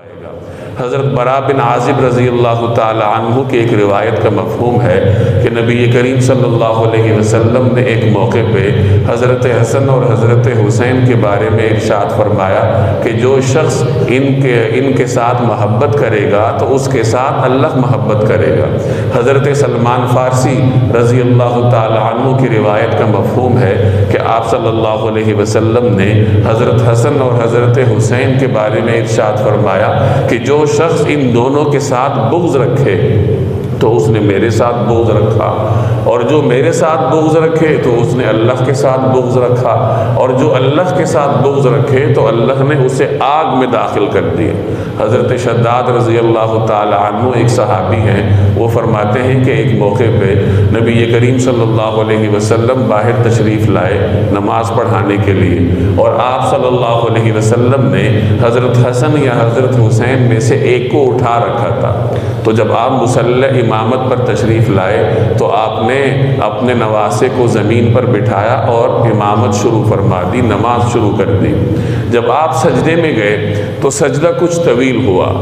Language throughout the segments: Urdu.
حضرت برا بن عازب رضی اللہ تعالی عنہ کی ایک روایت کا مفہوم ہے کہ نبی کریم صلی اللہ علیہ وسلم نے ایک موقع پہ حضرت حسن اور حضرت حسین کے بارے میں ارشاد فرمایا کہ جو شخص ان کے ساتھ محبت کرے گا تو اس کے ساتھ اللہ محبت کرے گا۔ حضرت سلمان فارسی رضی اللہ تعالی عنہ کی روایت کا مفہوم ہے کہ آپ صلی اللہ علیہ وسلم نے حضرت حسن اور حضرت حسین کے بارے میں ارشاد فرمایا کہ جو شخص ان دونوں کے ساتھ بغض رکھے تو اس نے میرے ساتھ بغض رکھا، اور جو میرے ساتھ بغض رکھے تو اس نے اللہ کے ساتھ بغض رکھا، اور جو اللہ کے ساتھ بغض رکھے تو اللہ نے اسے آگ میں داخل کر دیا۔ حضرت شداد رضی اللہ تعالی عنہ ایک صحابی ہیں، وہ فرماتے ہیں کہ ایک موقع پہ نبی کریم صلی اللہ علیہ وسلم باہر تشریف لائے نماز پڑھانے کے لیے، اور آپ صلی اللہ علیہ وسلم نے حضرت حسن یا حضرت حسین میں سے ایک کو اٹھا رکھا تھا۔ تو جب آپ مصلی امامت پر تشریف لائے تو آپ نے اپنے نواسے کو زمین پر بٹھایا اور امامت شروع فرما دی، نماز شروع کر دی۔ جب آپ سجدے میں گئے تو سجدہ کچھ طویل ہوا،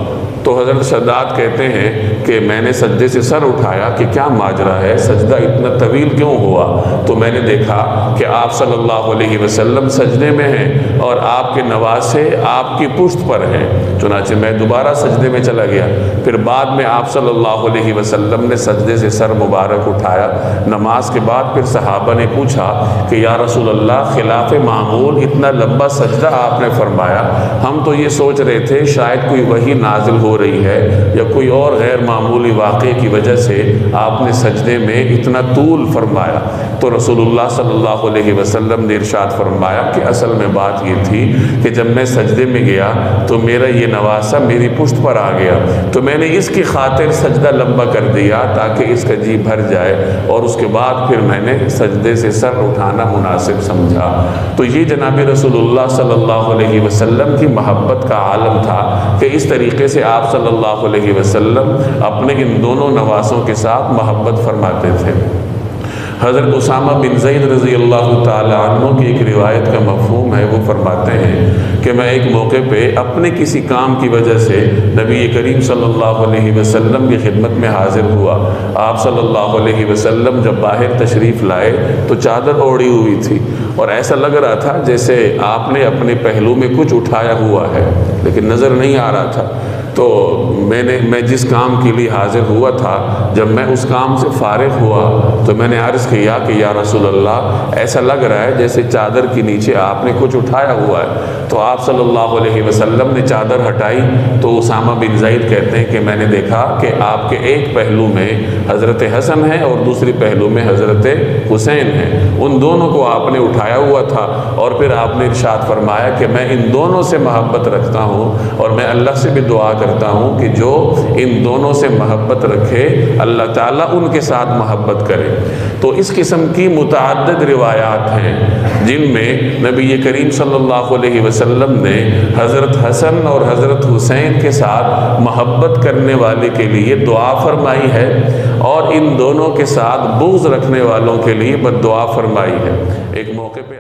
تو حضرت شداد کہتے ہیں کہ میں نے سجدے سے سر اٹھایا کہ کیا ماجرا ہے، سجدہ اتنا طویل کیوں ہوا؟ تو میں نے دیکھا کہ آپ صلی اللہ علیہ وسلم سجدے میں ہیں اور آپ کے نواسے آپ کی پشت پر ہیں۔ چنانچہ میں دوبارہ سجدے میں چلا گیا، پھر بعد میں آپ صلی اللہ علیہ وسلم نے سجدے سے سر مبارک اٹھایا۔ نماز کے بعد پھر صحابہ نے پوچھا کہ یا رسول اللہ، خلاف معمول اتنا لمبا سجدہ آپ نے فرمایا، ہم تو یہ سوچ رہے تھے شاید کوئی وحی نازل ہو رہی ہے یا کوئی اور غیر معمولی واقعے کی وجہ سے آپ نے سجدے میں اتنا طول فرمایا۔ تو رسول اللہ صلی اللہ علیہ وسلم نے ارشاد فرمایا کہ اصل میں بات یہ تھی کہ جب میں سجدے میں گیا تو میرا یہ نواسہ میری پشت پر آ گیا، تو میں نے اس کی خاطر سجدہ لمبا کر دیا تاکہ اس کا جی بھر جائے، اور اس کے بعد پھر میں نے سجدے سے سر اٹھانا مناسب سمجھا۔ تو یہ جناب رسول اللہ صلی اللہ علیہ وسلم کی محبت کا عالم تھا کہ اس طریقے سے آپ صلی اللہ علیہ وسلم اپنے ان دونوں نواسوں کے ساتھ محبت فرماتے تھے۔ حضرت اسامہ بن زید رضی اللہ تعالی عنہ کی ایک روایت کا مفہوم ہے، وہ فرماتے ہیں کہ میں ایک موقع پہ اپنے کسی کام کی وجہ سے نبی کریم صلی اللہ علیہ وسلم کی خدمت میں حاضر ہوا۔ آپ صلی اللہ علیہ وسلم جب باہر تشریف لائے تو چادر اوڑھی ہوئی تھی، اور ایسا لگ رہا تھا جیسے آپ نے اپنے پہلو میں کچھ اٹھایا ہوا ہے لیکن نظر نہیں آ رہا تھا۔ تو میں جس کام کے لیے حاضر ہوا تھا، جب میں اس کام سے فارغ ہوا تو میں نے عرض کیا کہ یا رسول اللہ، ایسا لگ رہا ہے جیسے چادر کے نیچے آپ نے کچھ اٹھایا ہوا ہے۔ تو آپ صلی اللہ علیہ وسلم نے چادر ہٹائی تو اسامہ بن زید کہتے ہیں کہ میں نے دیکھا کہ آپ کے ایک پہلو میں حضرت حسن ہے اور دوسری پہلو میں حضرت حسین ہے، ان دونوں کو آپ نے اٹھایا ہوا تھا، اور پھر آپ نے ارشاد فرمایا کہ میں ان دونوں سے محبت رکھتا ہوں، اور میں اللہ سے بھی دعا کرتا ہوں کہ جو ان دونوں سے محبت رکھے اللہ تعالیٰ ان کے ساتھ محبت کرے۔ تو اس قسم کی متعدد روایات ہیں جن میں نبی کریم صلی اللہ علیہ وسلم نے حضرت حسن اور حضرت حسین کے ساتھ محبت کرنے والے کے لیے دعا فرمائی ہے، اور ان دونوں کے ساتھ بغض رکھنے والوں کے لیے بد دعا فرمائی ہے۔ ایک موقع پہ